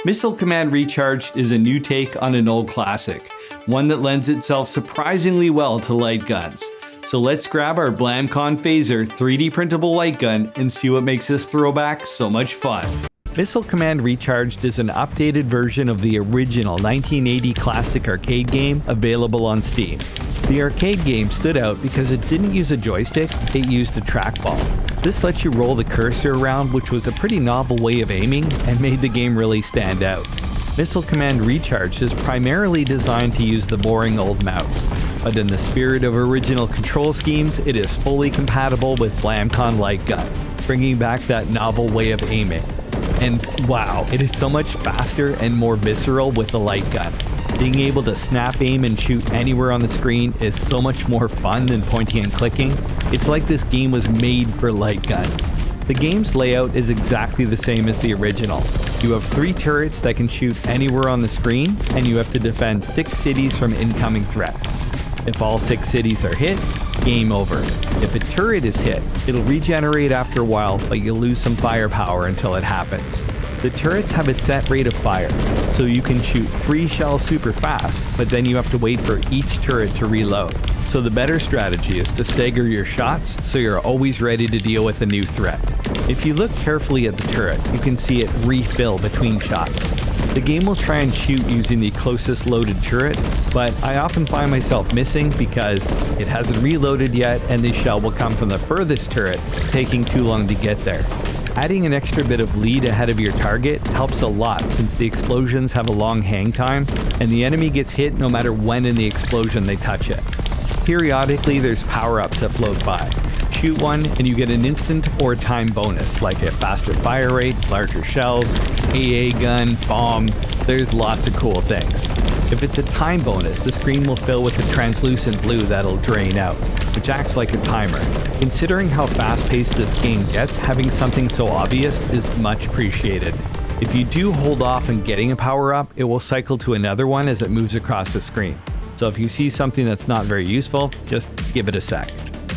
Missile Command Recharged is a new take on an old classic, one that lends itself surprisingly well to light guns. So let's grab our Blamcon Phaser 3D printable light gun and see what makes this throwback so much fun. Missile Command Recharged is an updated version of the original 1980 classic arcade game available on Steam. The arcade game stood out because it didn't use a joystick, it used a trackball. This lets you roll the cursor around, which was a pretty novel way of aiming and made the game really stand out. Missile Command Recharged is primarily designed to use the boring old mouse, but in the spirit of original control schemes, it is fully compatible with Blamcon light guns, bringing back that novel way of aiming. And wow, it is so much faster and more visceral with the light gun. Being able to snap aim and shoot anywhere on the screen is so much more fun than pointing and clicking. It's like this game was made for light guns. The game's layout is exactly the same as the original. You have 3 turrets that can shoot anywhere on the screen, and you have to defend 6 cities from incoming threats. If all 6 cities are hit, game over. If a turret is hit, it'll regenerate after a while, but you'll lose some firepower until it happens. The turrets have a set rate of fire, so you can shoot 3 shells super fast, but then you have to wait for each turret to reload. So the better strategy is to stagger your shots so you're always ready to deal with a new threat. If you look carefully at the turret, you can see it refill between shots. The game will try and shoot using the closest loaded turret, but I often find myself missing because it hasn't reloaded yet and the shell will come from the furthest turret, taking too long to get there. Adding an extra bit of lead ahead of your target helps a lot since the explosions have a long hang time and the enemy gets hit no matter when in the explosion they touch it. Periodically there's power-ups that float by. Shoot one and you get an instant or time bonus like a faster fire rate, larger shells, AA gun, bomb. There's lots of cool things. If it's a time bonus, the screen will fill with a translucent blue that'll drain out, which acts like a timer. Considering how fast-paced this game gets, having something so obvious is much appreciated. If you do hold off on getting a power-up, it will cycle to another one as it moves across the screen. So if you see something that's not very useful, just give it a sec.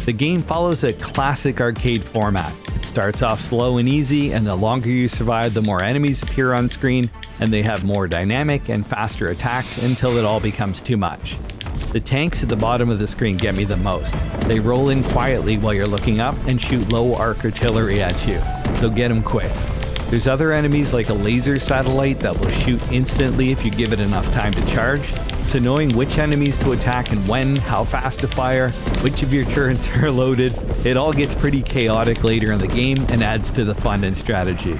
The game follows a classic arcade format. It starts off slow and easy, and the longer you survive, the more enemies appear on screen, and they have more dynamic and faster attacks until it all becomes too much. The tanks at the bottom of the screen get me the most. They roll in quietly while you're looking up and shoot low arc artillery at you, so get them quick. There's other enemies like a laser satellite that will shoot instantly if you give it enough time to charge, so knowing which enemies to attack and when, how fast to fire, which of your turrets are loaded, it all gets pretty chaotic later in the game and adds to the fun and strategy.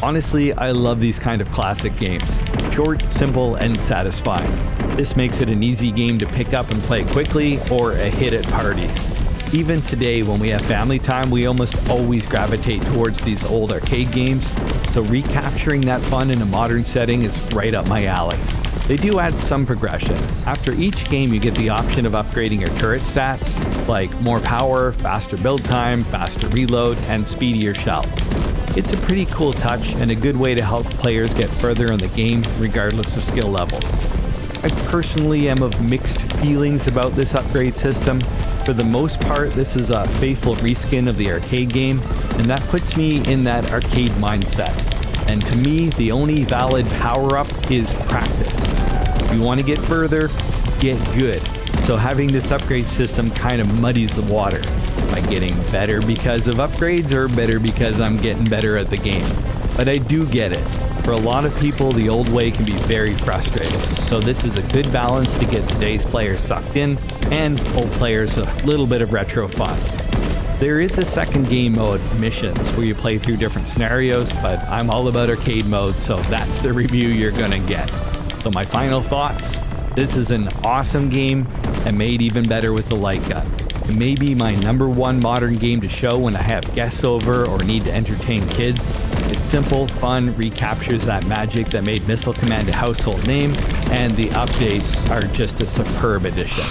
Honestly, I love these kind of classic games. Short, simple, and satisfying. This makes it an easy game to pick up and play quickly, or a hit at parties. Even today, when we have family time, we almost always gravitate towards these old arcade games, so recapturing that fun in a modern setting is right up my alley. They do add some progression. After each game, you get the option of upgrading your turret stats, like more power, faster build time, faster reload, and speedier shells. It's a pretty cool touch and a good way to help players get further in the game regardless of skill levels. I personally am of mixed feelings about this upgrade system. For the most part, this is a faithful reskin of the arcade game, and that puts me in that arcade mindset. And to me, the only valid power-up is practice. If you want to get further, get good. So having this upgrade system kind of muddies the water. Am I getting better because of upgrades or better because I'm getting better at the game? But I do get it. For a lot of people, the old way can be very frustrating. So this is a good balance to get today's players sucked in and old players a little bit of retro fun. There is a second game mode, Missions, where you play through different scenarios, but I'm all about arcade mode, so that's the review you're gonna get. So my final thoughts, this is an awesome game and made even better with the light gun. It may be my #1 modern game to show when I have guests over or need to entertain kids. It's simple, fun, recaptures that magic that made Missile Command a household name, and the updates are just a superb addition.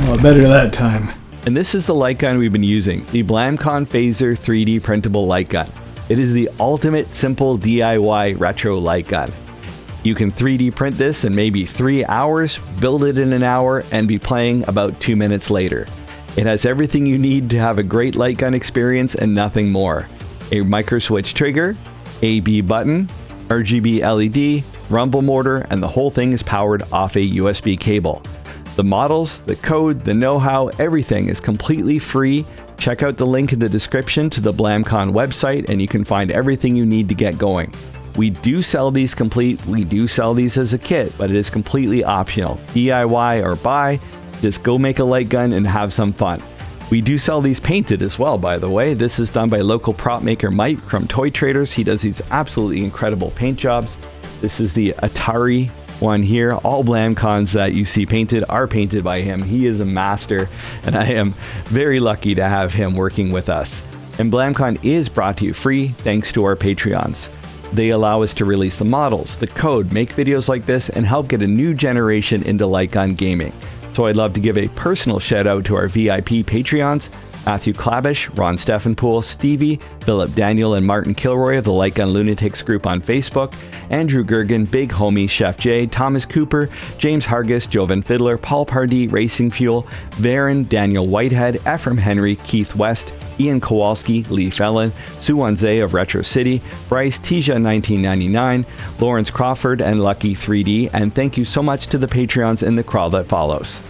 Oh, better that time. And this is the light gun we've been using, the Blamcon Phaser 3D printable light gun. It is the ultimate simple DIY retro light gun. You can 3D print this in maybe 3 hours, build it in an hour, and be playing about 2 minutes later. It has everything you need to have a great light gun experience and nothing more. A micro switch trigger, A/B button, RGB LED, rumble motor, and the whole thing is powered off a USB cable. The models, the code, the know-how, everything is completely free. Check out the link in the description to the Blamcon website and you can find everything you need to get going. We do sell these complete, we do sell these as a kit, but it is completely optional. DIY or buy, just go make a light gun and have some fun. We do sell these painted as well, by the way. This is done by local prop maker Mike from Toy Traders. He does these absolutely incredible paint jobs. This is the Atari one here. All Blamcons that you see painted are painted by him. He is a master, and I am very lucky to have him working with us. And Blamcon is brought to you free thanks to our Patreons. They allow us to release the models, the code, make videos like this, and help get a new generation into light gun gaming. So I'd love to give a personal shout out to our VIP Patreons, Matthew Klabish, Ron Steffenpool, Stevie, Philip Daniel, and Martin Kilroy of the Light Gun Lunatics group on Facebook, Andrew Gergen, Big Homie, Chef J, Thomas Cooper, James Hargis, Jovan Fiddler, Paul Pardee, Racing Fuel, Varen, Daniel Whitehead, Ephraim Henry, Keith West, Ian Kowalski, Lee Fellon, Sue Wanze of Retro City, Bryce, Tisha 1999, Lawrence Crawford, and Lucky 3D, and thank you so much to the Patreons in the crawl that follows.